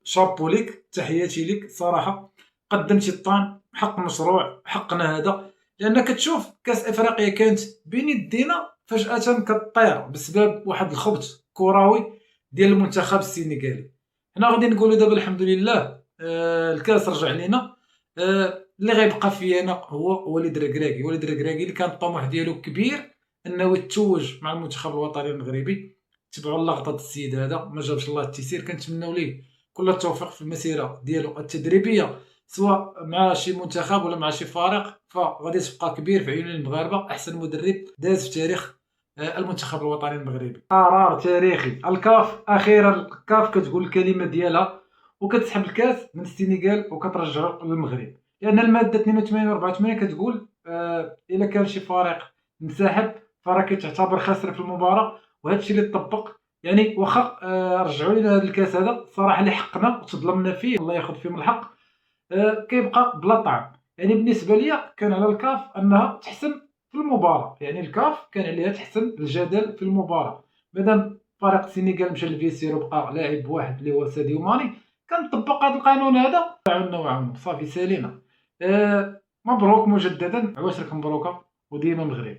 شابو ليك، تحياتي ليك صراحه. قدمتي الطعن، حق مشروع، حقنا هذا. لان كتشوف كاس افريقيا كانت بين يدينا، فجاه كطير بسبب واحد الخبط كروي ديال المنتخب السنغالي. حنا غادي نقولوا دابا الحمد لله، الكاس رجع لينا. اللي غيبقى فيا انا هو وليد ركراكي. وليد ركراكي اللي كان الطموح ديالو كبير انه يتوج مع المنتخب الوطني المغربي. تبعوا اللقطه السيد هذا ما جابش الله التيسير، كنتمنوا ليه كل التوفيق في المسيره ديالو التدريبيه، سواء مع شي منتخب ولا مع شي فريق. فغادي تبقى كبير في عيون المغاربه، احسن مدرب داز في تاريخ المنتخب الوطني المغربي. قرار تاريخي. الكاف اخيرا، الكاف كتقول الكلمه ديالها وكتسحب الكاس من السنغال وكترجعو للمغرب. لان الماده 82 و 84 كتقول الا كان شي فريق انسحب فراه كيتعتبر خاسر في المباراه، وهذا الشيء اللي طبق. يعني واخا رجعوا لنا هذا الكاس هذا الصراحه اللي حقنا وتظلمنا فيه، الله ياخذ فيهم الحق. كيبقى بلا طعم. يعني بالنسبه ليا كان على الكاف انها تحسم في المباراه، يعني الكاف كان عليها تحسم الجدل في المباراه. مادام فريق السنغال مشى للفيسير وبقى لاعب واحد اللي هو ساديو ماني، كنطبق هذا القانون هذا. عاونا وعاونا صافي سالينا. مبروك مجددا، عواشرك مبروكه وديما مغرب.